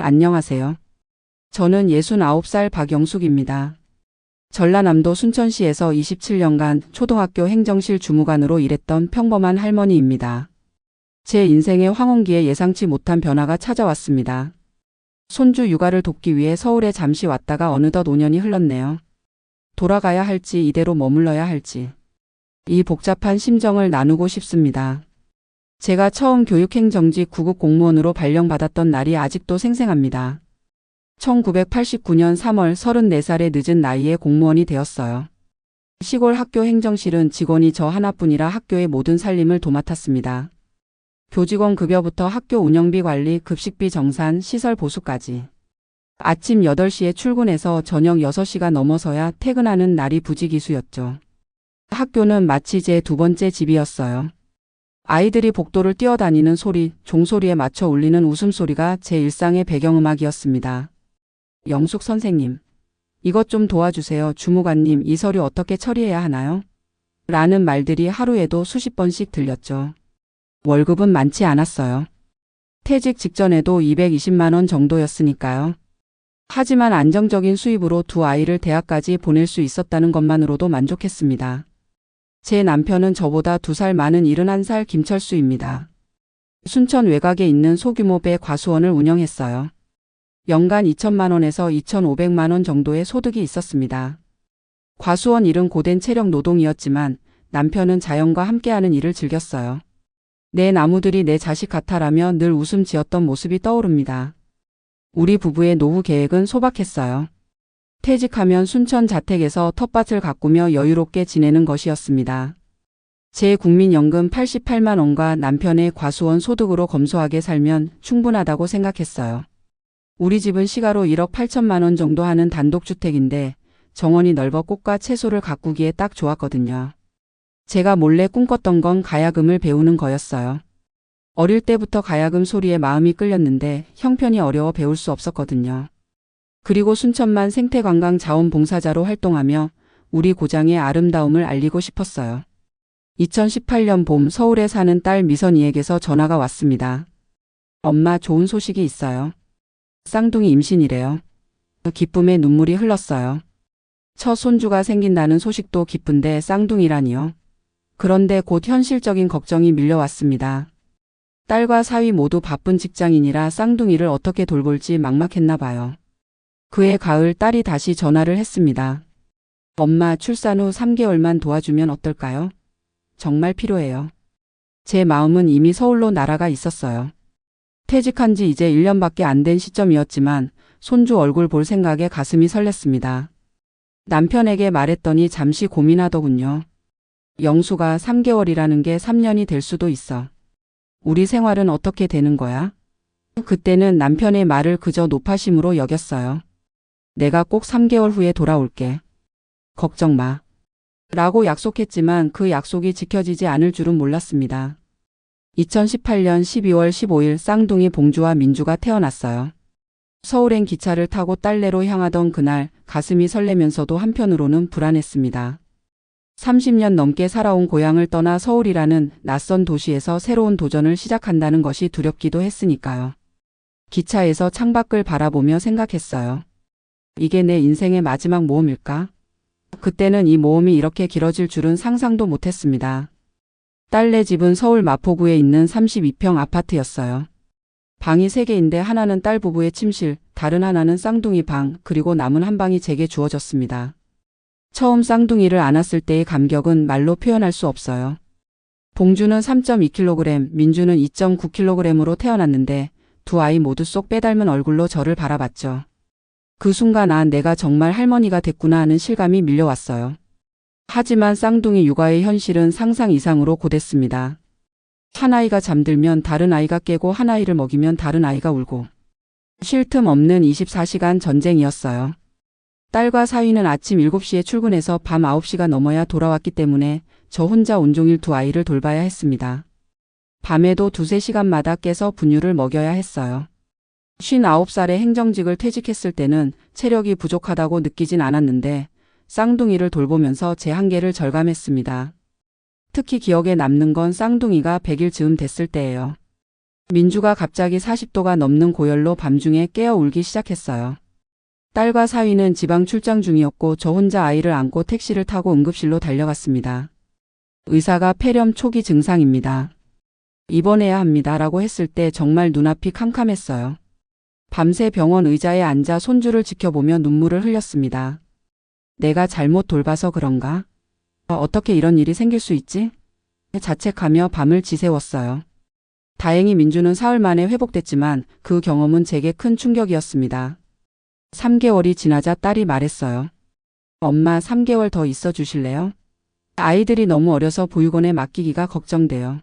안녕하세요. 저는 69살 박영숙입니다. 전라남도 순천시에서 27년간 초등학교 행정실 주무관으로 일했던 평범한 할머니입니다. 제 인생의 황혼기에 예상치 못한 변화가 찾아왔습니다. 손주 육아를 돕기 위해 서울에 잠시 왔다가 어느덧 5년이 흘렀네요. 돌아가야 할지 이대로 머물러야 할지. 이 복잡한 심정을 나누고 싶습니다. 제가 처음 교육행정직 9급 공무원으로 발령받았던 날이 아직도 생생합니다. 1989년 3월 34살의 늦은 나이에 공무원이 되었어요. 시골 학교 행정실은 직원이 저 하나뿐이라 학교의 모든 살림을 도맡았습니다. 교직원 급여부터 학교 운영비 관리, 급식비 정산, 시설 보수까지. 아침 8시에 출근해서 저녁 6시가 넘어서야 퇴근하는 날이 부지기수였죠. 학교는 마치 제 두 번째 집이었어요. 아이들이 복도를 뛰어다니는 소리, 종소리에 맞춰 울리는 웃음소리가 제 일상의 배경음악이었습니다. 영숙 선생님, 이것 좀 도와주세요. 주무관님, 이 서류 어떻게 처리해야 하나요? 라는 말들이 하루에도 수십 번씩 들렸죠. 월급은 많지 않았어요. 퇴직 직전에도 220만 원 정도였으니까요. 하지만 안정적인 수입으로 두 아이를 대학까지 보낼 수 있었다는 것만으로도 만족했습니다. 제 남편은 저보다 2살 많은 71살 김철수입니다. 순천 외곽에 있는 소규모 배 과수원을 운영했어요. 연간 2천만 원에서 2,500만 원 정도의 소득이 있었습니다. 과수원 일은 고된 체력 노동이었지만 남편은 자연과 함께하는 일을 즐겼어요. 내 나무들이 내 자식 같아라며 늘 웃음 지었던 모습이 떠오릅니다. 우리 부부의 노후 계획은 소박했어요. 퇴직하면 순천 자택에서 텃밭을 가꾸며 여유롭게 지내는 것이었습니다. 제 국민연금 88만 원과 남편의 과수원 소득으로 검소하게 살면 충분하다고 생각했어요. 우리 집은 시가로 1억 8천만 원 정도 하는 단독주택인데 정원이 넓어 꽃과 채소를 가꾸기에 딱 좋았거든요. 제가 몰래 꿈꿨던 건 가야금을 배우는 거였어요. 어릴 때부터 가야금 소리에 마음이 끌렸는데 형편이 어려워 배울 수 없었거든요. 그리고 순천만 생태관광 자원봉사자로 활동하며 우리 고장의 아름다움을 알리고 싶었어요. 2018년 봄 서울에 사는 딸 미선이에게서 전화가 왔습니다. 엄마, 좋은 소식이 있어요. 쌍둥이 임신이래요. 기쁨에 눈물이 흘렀어요. 첫 손주가 생긴다는 소식도 기쁜데 쌍둥이라니요. 그런데 곧 현실적인 걱정이 밀려왔습니다. 딸과 사위 모두 바쁜 직장인이라 쌍둥이를 어떻게 돌볼지 막막했나 봐요. 그해 가을 딸이 다시 전화를 했습니다. 엄마, 출산 후 3개월만 도와주면 어떨까요? 정말 필요해요. 제 마음은 이미 서울로 날아가 있었어요. 퇴직한 지 이제 1년밖에 안 된 시점이었지만 손주 얼굴 볼 생각에 가슴이 설렜습니다. 남편에게 말했더니 잠시 고민하더군요. 영수가 3개월이라는 게 3년이 될 수도 있어. 우리 생활은 어떻게 되는 거야? 그때는 남편의 말을 그저 노파심으로 여겼어요. 내가 꼭 3개월 후에 돌아올게. 걱정 마. 라고 약속했지만 그 약속이 지켜지지 않을 줄은 몰랐습니다. 2018년 12월 15일 쌍둥이 봉주와 민주가 태어났어요. 서울행 기차를 타고 딸내로 향하던 그날 가슴이 설레면서도 한편으로는 불안했습니다. 30년 넘게 살아온 고향을 떠나 서울이라는 낯선 도시에서 새로운 도전을 시작한다는 것이 두렵기도 했으니까요. 기차에서 창밖을 바라보며 생각했어요. 이게 내 인생의 마지막 모험일까? 그때는 이 모험이 이렇게 길어질 줄은 상상도 못했습니다. 딸네 집은 서울 마포구에 있는 32평 아파트였어요. 방이 3개인데 하나는 딸 부부의 침실, 다른 하나는 쌍둥이 방, 그리고 남은 한 방이 제게 주어졌습니다. 처음 쌍둥이를 안았을 때의 감격은 말로 표현할 수 없어요. 봉주는 3.2kg, 민주는 2.9kg으로 태어났는데 두 아이 모두 쏙 빼닮은 얼굴로 저를 바라봤죠. 그 순간 내가 정말 할머니가 됐구나 하는 실감이 밀려왔어요. 하지만 쌍둥이 육아의 현실은 상상 이상으로 고됐습니다. 한 아이가 잠들면 다른 아이가 깨고 한 아이를 먹이면 다른 아이가 울고. 쉴 틈 없는 24시간 전쟁이었어요. 딸과 사위는 아침 7시에 출근해서 밤 9시가 넘어야 돌아왔기 때문에 저 혼자 온종일 두 아이를 돌봐야 했습니다. 밤에도 2~3시간마다 깨서 분유를 먹여야 했어요. 59살에 행정직을 퇴직했을 때는 체력이 부족하다고 느끼진 않았는데 쌍둥이를 돌보면서 제 한계를 절감했습니다. 특히 기억에 남는 건 쌍둥이가 100일 즈음 됐을 때예요. 민주가 갑자기 40도가 넘는 고열로 밤중에 깨어 울기 시작했어요. 딸과 사위는 지방 출장 중이었고 저 혼자 아이를 안고 택시를 타고 응급실로 달려갔습니다. 의사가 폐렴 초기 증상입니다. 입원해야 합니다라고 했을 때 정말 눈앞이 캄캄했어요. 밤새 병원 의자에 앉아 손주를 지켜보며 눈물을 흘렸습니다. 내가 잘못 돌봐서 그런가? 어떻게 이런 일이 생길 수 있지? 자책하며 밤을 지새웠어요. 다행히 민주는 사흘 만에 회복됐지만 그 경험은 제게 큰 충격이었습니다. 3개월이 지나자 딸이 말했어요. 엄마 3개월 더 있어 주실래요? 아이들이 너무 어려서 보육원에 맡기기가 걱정돼요.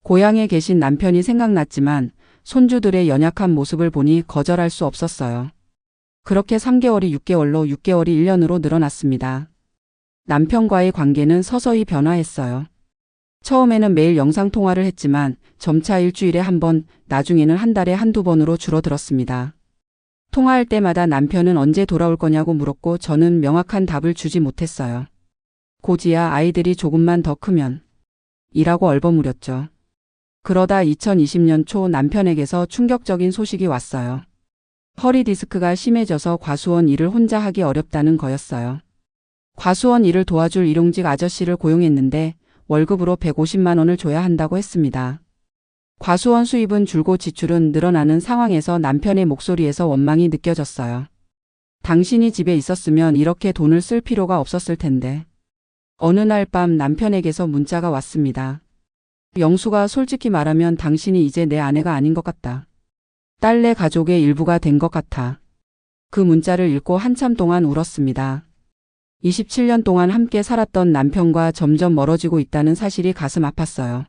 고향에 계신 남편이 생각났지만 손주들의 연약한 모습을 보니 거절할 수 없었어요. 그렇게 3개월이 6개월로 6개월이 1년으로 늘어났습니다. 남편과의 관계는 서서히 변화했어요. 처음에는 매일 영상통화를 했지만 점차 일주일에 한 번, 나중에는 한 달에 한두 번으로 줄어들었습니다. 통화할 때마다 남편은 언제 돌아올 거냐고 물었고 저는 명확한 답을 주지 못했어요. 고지야 아이들이 조금만 더 크면 이라고 얼버무렸죠. 그러다 2020년 초 남편에게서 충격적인 소식이 왔어요. 허리 디스크가 심해져서 과수원 일을 혼자 하기 어렵다는 거였어요. 과수원 일을 도와줄 일용직 아저씨를 고용했는데 월급으로 150만 원을 줘야 한다고 했습니다. 과수원 수입은 줄고 지출은 늘어나는 상황에서 남편의 목소리에서 원망이 느껴졌어요. 당신이 집에 있었으면 이렇게 돈을 쓸 필요가 없었을 텐데. 어느 날 밤 남편에게서 문자가 왔습니다. 영수가 솔직히 말하면 당신이 이제 내 아내가 아닌 것 같다. 딸내 가족의 일부가 된 것 같아. 그 문자를 읽고 한참 동안 울었습니다. 27년 동안 함께 살았던 남편과 점점 멀어지고 있다는 사실이 가슴 아팠어요.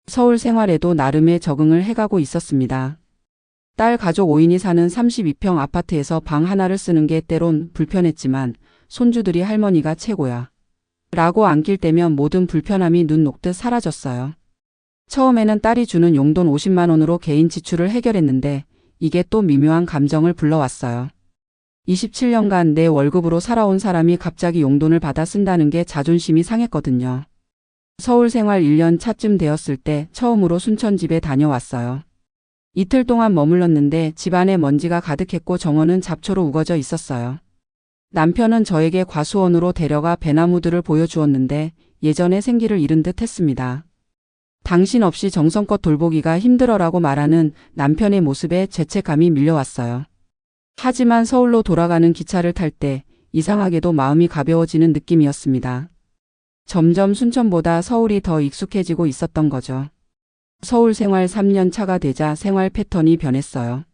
서울 생활에도 나름의 적응을 해가고 있었습니다. 딸 가족 5인이 사는 32평 아파트에서 방 하나를 쓰는 게 때론 불편했지만 손주들이 할머니가 최고야. 라고 안길 때면 모든 불편함이 눈 녹듯 사라졌어요. 처음에는 딸이 주는 용돈 50만 원으로 개인 지출을 해결했는데 이게 또 미묘한 감정을 불러왔어요. 27년간 내 월급으로 살아온 사람이 갑자기 용돈을 받아 쓴다는 게 자존심이 상했거든요. 서울 생활 1년 차쯤 되었을 때 처음으로 순천집에 다녀왔어요. 이틀 동안 머물렀는데 집안에 먼지가 가득했고 정원은 잡초로 우거져 있었어요. 남편은 저에게 과수원으로 데려가 배나무들을 보여주었는데 예전의 생기를 잃은 듯 했습니다. 당신 없이 정성껏 돌보기가 힘들어라고 말하는 남편의 모습에 죄책감이 밀려왔어요. 하지만 서울로 돌아가는 기차를 탈 때 이상하게도 마음이 가벼워지는 느낌이었습니다. 점점 순천보다 서울이 더 익숙해지고 있었던 거죠. 서울 생활 3년 차가 되자 생활 패턴이 변했어요.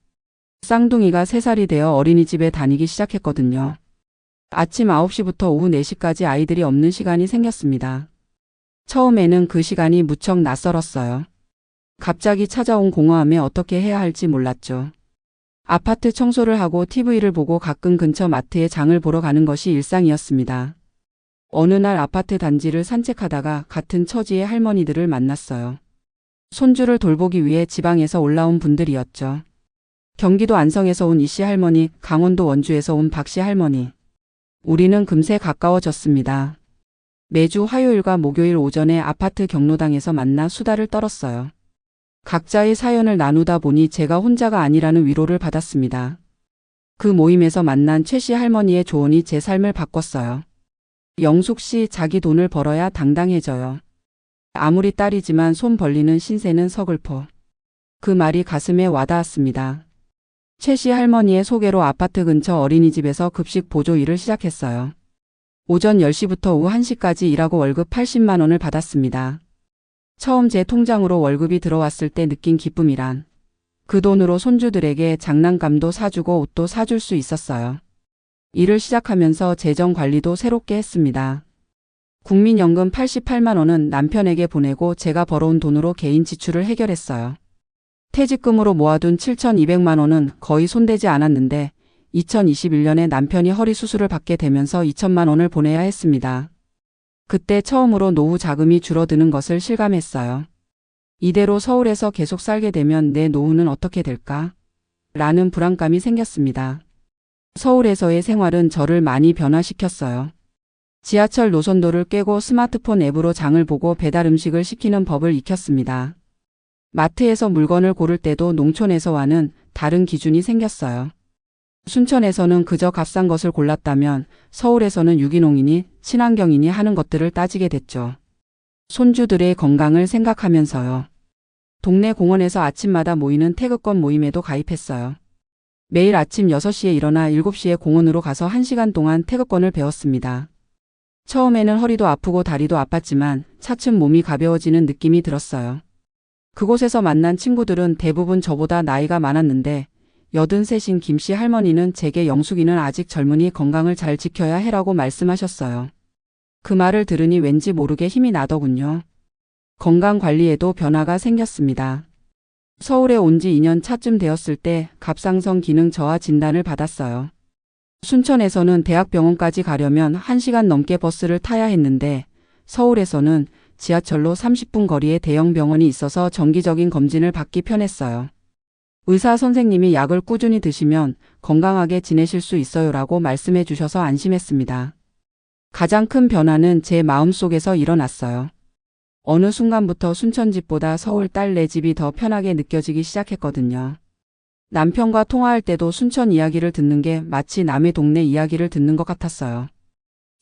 쌍둥이가 3살이 되어 어린이집에 다니기 시작했거든요. 아침 9시부터 오후 4시까지 아이들이 없는 시간이 생겼습니다. 처음에는 그 시간이 무척 낯설었어요. 갑자기 찾아온 공허함에 어떻게 해야 할지 몰랐죠. 아파트 청소를 하고 TV를 보고 가끔 근처 마트에 장을 보러 가는 것이 일상이었습니다. 어느 날 아파트 단지를 산책하다가 같은 처지의 할머니들을 만났어요. 손주를 돌보기 위해 지방에서 올라온 분들이었죠. 경기도 안성에서 온 이씨 할머니, 강원도 원주에서 온 박씨 할머니. 우리는 금세 가까워졌습니다. 매주 화요일과 목요일 오전에 아파트 경로당에서 만나 수다를 떨었어요. 각자의 사연을 나누다 보니 제가 혼자가 아니라는 위로를 받았습니다. 그 모임에서 만난 최씨 할머니의 조언이 제 삶을 바꿨어요. 영숙 씨, 자기 돈을 벌어야 당당해져요. 아무리 딸이지만 손 벌리는 신세는 서글퍼. 그 말이 가슴에 와닿았습니다. 최씨 할머니의 소개로 아파트 근처 어린이집에서 급식 보조 일을 시작했어요. 오전 10시부터 오후 1시까지 일하고 월급 80만 원을 받았습니다. 처음 제 통장으로 월급이 들어왔을 때 느낀 기쁨이란 그 돈으로 손주들에게 장난감도 사주고 옷도 사줄 수 있었어요. 일을 시작하면서 재정 관리도 새롭게 했습니다. 국민연금 88만 원은 남편에게 보내고 제가 벌어온 돈으로 개인 지출을 해결했어요. 퇴직금으로 모아둔 7,200만 원은 거의 손대지 않았는데 2021년에 남편이 허리 수술을 받게 되면서 2천만 원을 보내야 했습니다. 그때 처음으로 노후 자금이 줄어드는 것을 실감했어요. 이대로 서울에서 계속 살게 되면 내 노후는 어떻게 될까? 라는 불안감이 생겼습니다. 서울에서의 생활은 저를 많이 변화시켰어요. 지하철 노선도를 깨고 스마트폰 앱으로 장을 보고 배달 음식을 시키는 법을 익혔습니다. 마트에서 물건을 고를 때도 농촌에서와는 다른 기준이 생겼어요. 순천에서는 그저 값싼 것을 골랐다면 서울에서는 유기농이니 친환경이니 하는 것들을 따지게 됐죠. 손주들의 건강을 생각하면서요. 동네 공원에서 아침마다 모이는 태극권 모임에도 가입했어요. 매일 아침 6시에 일어나 7시에 공원으로 가서 1시간 동안 태극권을 배웠습니다. 처음에는 허리도 아프고 다리도 아팠지만 차츰 몸이 가벼워지는 느낌이 들었어요. 그곳에서 만난 친구들은 대부분 저보다 나이가 많았는데 83인 김씨 할머니는 제게 영숙이는 아직 젊으니 건강을 잘 지켜야 해라고 말씀하셨어요. 그 말을 들으니 왠지 모르게 힘이 나더군요. 건강관리에도 변화가 생겼습니다. 서울에 온 지 2년 차쯤 되었을 때 갑상선 기능 저하 진단을 받았어요. 순천에서는 대학병원까지 가려면 1시간 넘게 버스를 타야 했는데 서울에서는 지하철로 30분 거리에 대형 병원이 있어서 정기적인 검진을 받기 편했어요. 의사 선생님이 약을 꾸준히 드시면 건강하게 지내실 수 있어요라고 말씀해 주셔서 안심했습니다. 가장 큰 변화는 제 마음속에서 일어났어요. 어느 순간부터 순천 집보다 서울 딸네 집이 더 편하게 느껴지기 시작했거든요. 남편과 통화할 때도 순천 이야기를 듣는 게 마치 남의 동네 이야기를 듣는 것 같았어요.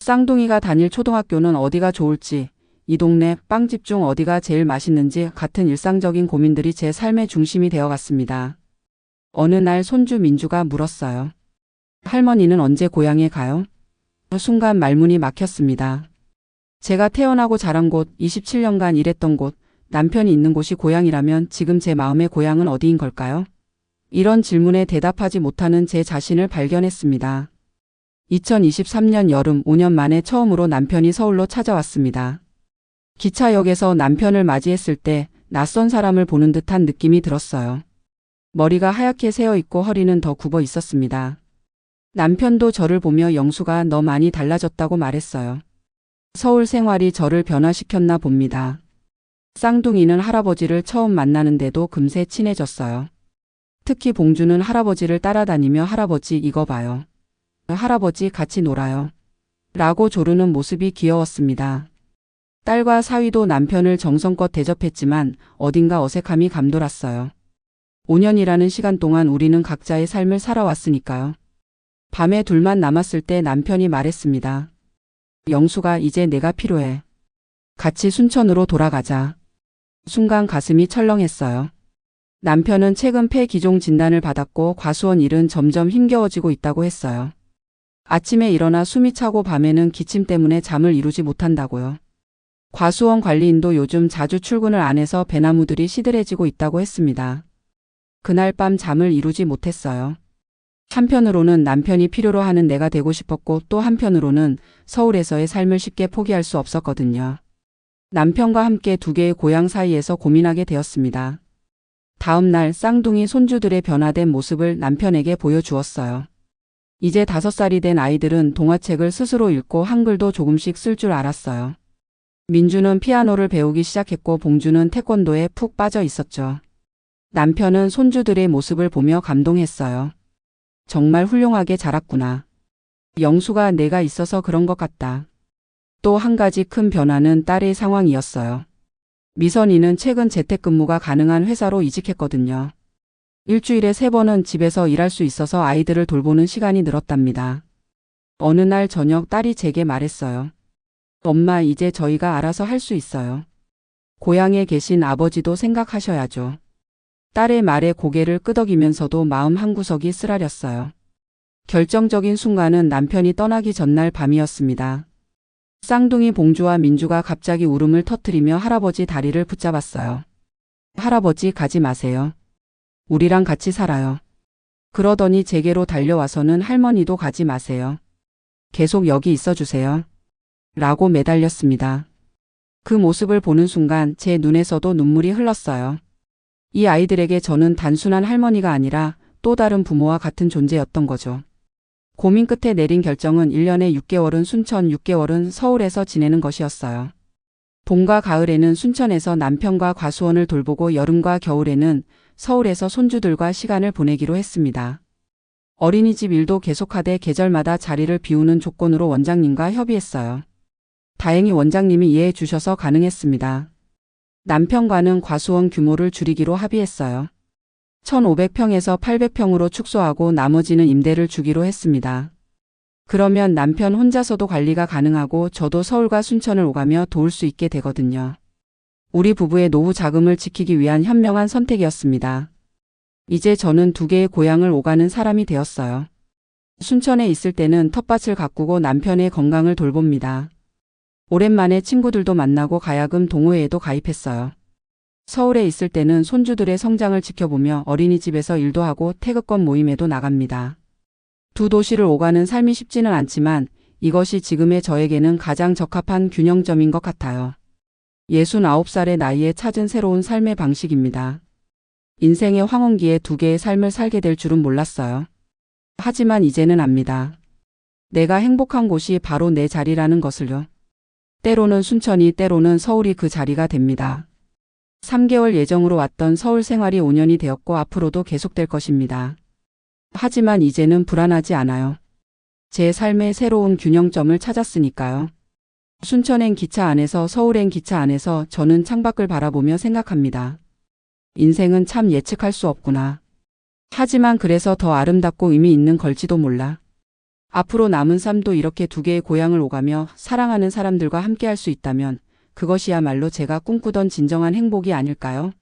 쌍둥이가 다닐 초등학교는 어디가 좋을지, 이 동네 빵집 중 어디가 제일 맛있는지 같은 일상적인 고민들이 제 삶의 중심이 되어갔습니다. 어느 날 손주 민주가 물었어요. 할머니는 언제 고향에 가요? 순간 말문이 막혔습니다. 제가 태어나고 자란 곳, 27년간 일했던 곳, 남편이 있는 곳이 고향이라면 지금 제 마음의 고향은 어디인 걸까요? 이런 질문에 대답하지 못하는 제 자신을 발견했습니다. 2023년 여름 5년 만에 처음으로 남편이 서울로 찾아왔습니다. 기차역에서 남편을 맞이했을 때 낯선 사람을 보는 듯한 느낌이 들었어요. 머리가 하얗게 새어 있고 허리는 더 굽어 있었습니다. 남편도 저를 보며 영수가 너 많이 달라졌다고 말했어요. 서울 생활이 저를 변화시켰나 봅니다. 쌍둥이는 할아버지를 처음 만나는데도 금세 친해졌어요. 특히 봉주는 할아버지를 따라다니며 할아버지 이거 봐요. 할아버지 같이 놀아요. 라고 조르는 모습이 귀여웠습니다. 딸과 사위도 남편을 정성껏 대접했지만 어딘가 어색함이 감돌았어요. 5년이라는 시간 동안 우리는 각자의 삶을 살아왔으니까요. 밤에 둘만 남았을 때 남편이 말했습니다. 영수가 이제 내가 필요해. 같이 순천으로 돌아가자. 순간 가슴이 철렁했어요. 남편은 최근 폐 기종 진단을 받았고 과수원 일은 점점 힘겨워지고 있다고 했어요. 아침에 일어나 숨이 차고 밤에는 기침 때문에 잠을 이루지 못한다고요. 과수원 관리인도 요즘 자주 출근을 안 해서 배나무들이 시들해지고 있다고 했습니다. 그날 밤 잠을 이루지 못했어요. 한편으로는 남편이 필요로 하는 내가 되고 싶었고 또 한편으로는 서울에서의 삶을 쉽게 포기할 수 없었거든요. 남편과 함께 두 개의 고향 사이에서 고민하게 되었습니다. 다음 날 쌍둥이 손주들의 변화된 모습을 남편에게 보여주었어요. 이제 5살이 된 아이들은 동화책을 스스로 읽고 한글도 조금씩 쓸 줄 알았어요. 민주는 피아노를 배우기 시작했고 봉주는 태권도에 푹 빠져 있었죠. 남편은 손주들의 모습을 보며 감동했어요. 정말 훌륭하게 자랐구나. 영수가 내가 있어서 그런 것 같다. 또 한 가지 큰 변화는 딸의 상황이었어요. 미선이는 최근 재택근무가 가능한 회사로 이직했거든요. 일주일에 3번은 집에서 일할 수 있어서 아이들을 돌보는 시간이 늘었답니다. 어느 날 저녁 딸이 제게 말했어요. 엄마 이제 저희가 알아서 할 수 있어요. 고향에 계신 아버지도 생각하셔야죠. 딸의 말에 고개를 끄덕이면서도 마음 한구석이 쓰라렸어요. 결정적인 순간은 남편이 떠나기 전날 밤이었습니다. 쌍둥이 봉주와 민주가 갑자기 울음을 터뜨리며 할아버지 다리를 붙잡았어요. 할아버지 가지 마세요. 우리랑 같이 살아요. 그러더니 제게로 달려와서는 할머니도 가지 마세요. 계속 여기 있어주세요. 라고 매달렸습니다. 그 모습을 보는 순간 제 눈에서도 눈물이 흘렀어요. 이 아이들에게 저는 단순한 할머니가 아니라 또 다른 부모와 같은 존재였던 거죠. 고민 끝에 내린 결정은 1년에 6개월은 순천, 6개월은 서울에서 지내는 것이었어요. 봄과 가을에는 순천에서 남편과 과수원을 돌보고 여름과 겨울에는 서울에서 손주들과 시간을 보내기로 했습니다. 어린이집 일도 계속하되 계절마다 자리를 비우는 조건으로 원장님과 협의했어요. 다행히 원장님이 이해해 주셔서 가능했습니다. 남편과는 과수원 규모를 줄이기로 합의했어요. 1,500평에서 800평으로 축소하고 나머지는 임대를 주기로 했습니다. 그러면 남편 혼자서도 관리가 가능하고 저도 서울과 순천을 오가며 도울 수 있게 되거든요. 우리 부부의 노후 자금을 지키기 위한 현명한 선택이었습니다. 이제 저는 2개의 고향을 오가는 사람이 되었어요. 순천에 있을 때는 텃밭을 가꾸고 남편의 건강을 돌봅니다. 오랜만에 친구들도 만나고 가야금 동호회에도 가입했어요. 서울에 있을 때는 손주들의 성장을 지켜보며 어린이집에서 일도 하고 태극권 모임에도 나갑니다. 2 도시를 오가는 삶이 쉽지는 않지만 이것이 지금의 저에게는 가장 적합한 균형점인 것 같아요. 69살의 나이에 찾은 새로운 삶의 방식입니다. 인생의 황혼기에 2개의 삶을 살게 될 줄은 몰랐어요. 하지만 이제는 압니다. 내가 행복한 곳이 바로 내 자리라는 것을요. 때로는 순천이, 때로는 서울이 그 자리가 됩니다. 3개월 예정으로 왔던 서울 생활이 5년이 되었고 앞으로도 계속될 것입니다. 하지만 이제는 불안하지 않아요. 제 삶의 새로운 균형점을 찾았으니까요. 순천행 기차 안에서, 서울행 기차 안에서 저는 창밖을 바라보며 생각합니다. 인생은 참 예측할 수 없구나. 하지만 그래서 더 아름답고 의미 있는 걸지도 몰라. 앞으로 남은 삶도 이렇게 2개의 고향을 오가며 사랑하는 사람들과 함께할 수 있다면 그것이야말로 제가 꿈꾸던 진정한 행복이 아닐까요?